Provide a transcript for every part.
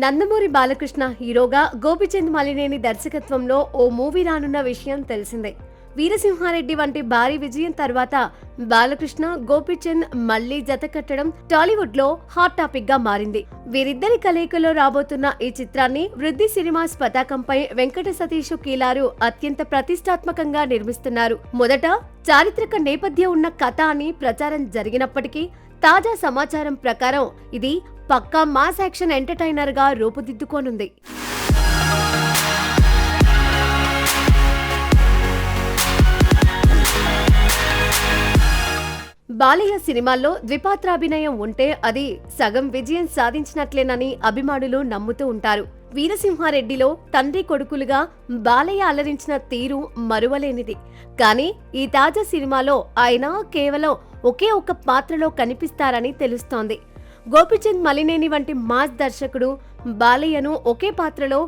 నందమూరి బాలకృష్ణ హీరోగా గోపీచంద్ మలినేని దర్శకత్వంలో ఓ మూవీ రానున్న విషయం తెలిసిందే. వీరసింహారెడ్డి వంటి భారీ విజయం తర్వాత బాలకృష్ణ గోపీచంద్ మళ్లీ జత కట్టడం టాలీవుడ్ లో హాట్ టాపిక్ గా మారింది. వీరిద్దరి కలయికలో రాబోతున్న ఈ చిత్రాన్ని వృద్ధి సినిమాస్ పతాకంపై వెంకట సతీష్ కీలారు అత్యంత ప్రతిష్టాత్మకంగా నిర్మిస్తున్నారు. మొదట చారిత్రక నేపథ్యం ఉన్న కథ అని ప్రచారం జరిగినప్పటికీ తాజా సమాచారం ప్రకారం ఇది పక్కా మాస్ యాక్షన్ ఎంటర్టైనర్ గా రూపుదిద్దుకోనుంది. బాలయ్య సినిమాల్లో ద్విపాత్రాభినయం ఉంటే అది సగం విజయం సాధించినట్లేనని అభిమానులు నమ్ముతూ ఉంటారు. వీరసింహారెడ్డిలో తండ్రి కొడుకులుగా బాలయ్య అలరించిన తీరు మరువలేనిది. కానీ ఈ తాజా సినిమాలో ఆయన కేవలం ఒకే ఒక్క పాత్రలో కనిపిస్తారని తెలుస్తోంది. గోపీచంద్ మలినేని వంటి మాస్ దర్శకుడు బాలయ్యను ఒకే పాత్రలో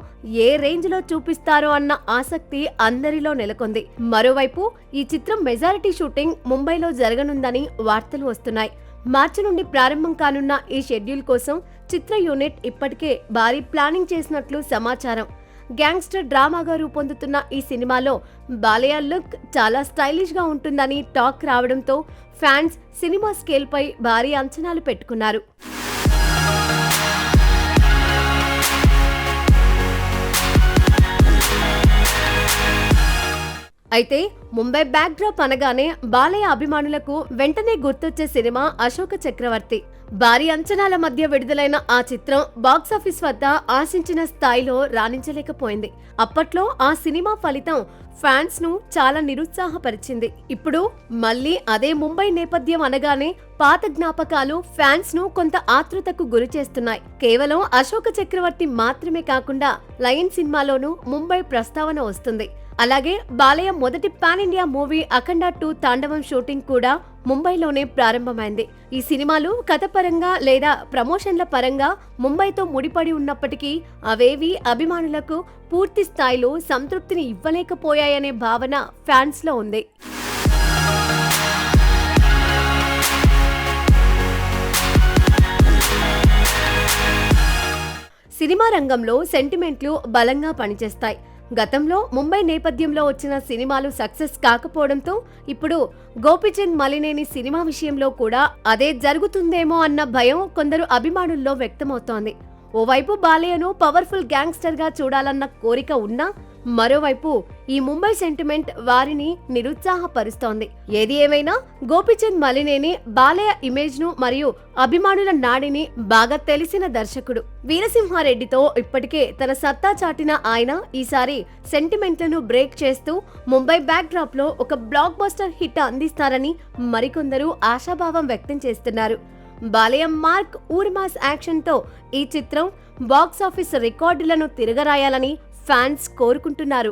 ఏ రేంజ్ లో చూపిస్తారో అన్న ఆసక్తి అందరిలో నెలకొంది. మరోవైపు ఈ చిత్రం మెజారిటీ షూటింగ్ ముంబైలో జరగనుందని వార్తలు వస్తున్నాయి. మార్చి నుండి ప్రారంభం కానున్న ఈ షెడ్యూల్ కోసం చిత్ర యూనిట్ ఇప్పటికే భారీ ప్లానింగ్ చేసినట్లు సమాచారం. గ్యాంగ్స్టర్ డ్రామాగా రూపొందుతున్న ఈ సినిమాలో బాలయ్య లుక్ చాలా స్టైలిష్ గా ఉంటుందని టాక్ రావడంతో ఫ్యాన్స్ సినిమా స్కేల్ పై భారీ అంచనాలు పెట్టుకున్నారు. అయితే ముంబై బ్యాక్ డ్రాప్ అనగానే బాలయ్య అభిమానులకు వెంటనే గుర్తొచ్చే సినిమా అశోక చక్రవర్తి. భారీ అంచనాల మధ్య విడుదలైన ఆ చిత్రం బాక్సాఫీస్ వద్ద ఆశించిన స్థాయిలో రాణించలేకపోయింది. అప్పట్లో ఆ సినిమా ఫలితం ఫ్యాన్స్ ను చాలా నిరుత్సాహపరిచింది. ఇప్పుడు మళ్లీ అదే ముంబై నేపథ్యం అనగానే పాత జ్ఞాపకాలు ఫ్యాన్స్ ను కొంత ఆతృతకు గురి చేస్తున్నాయి. కేవలం అశోక చక్రవర్తి మాత్రమే కాకుండా లయన్ సినిమాలోనూ ముంబై ప్రస్తావన వస్తుంది. అలాగే బాలయ్య మొదటి పాన్ ఇండియా మూవీ అఖండ 2 తాండవం షూటింగ్ కూడా ముంబైలోనే ప్రారంభమైంది. ఈ సినిమాలు కథ పరంగా లేదా ప్రమోషన్ల పరంగా ముంబైతో ముడిపడి ఉన్నప్పటికీ అవేవి అభిమానులకు పూర్తి స్థాయిలో సంతృప్తిని ఇవ్వలేకపోయాయనే భావన ఫ్యాన్స్ లో ఉంది. సినిమా రంగంలో సెంటిమెంట్లు బలంగా పనిచేస్తాయి. గతంలో ముంబై నేపథ్యంలో వచ్చిన సినిమాలు సక్సెస్ కాకపోవడంతో ఇప్పుడు గోపీచంద్ మలినేని సినిమా విషయంలో కూడా అదే జరుగుతుందేమో అన్న భయం కొందరు అభిమానుల్లో వ్యక్తమవుతోంది. ఓవైపు బాలయ్యను పవర్ఫుల్ గ్యాంగ్స్టర్ గా చూడాలన్న కోరిక ఉన్నా మరోవైపు ఈ ముంబై సెంటిమెంట్ వారిని నిరుత్సాహపరుస్తోంది. ఏది ఏమైనా గోపీచంద్ మలినేని బాలయ్య ఇమేజ్ ను మరియు అభిమానుల నాడిని బాగా తెలిసిన దర్శకుడు. వీరసింహారెడ్డితో ఇప్పటికే తన సత్తా చాటిన ఆయన ఈసారి సెంటిమెంట్లను బ్రేక్ చేస్తూ ముంబై బ్యాక్ డ్రాప్ లో ఒక బ్లాక్ బస్టర్ హిట్ అందిస్తారని మరికొందరు ఆశాభావం వ్యక్తం చేస్తున్నారు. బాలయ్య మార్క్ ఊర్మాస్ యాక్షన్ తో ఈ చిత్రం బాక్సాఫీస్ రికార్డులను తిరగరాయాలని ఫ్యాన్స్ కోరుకుంటున్నారు.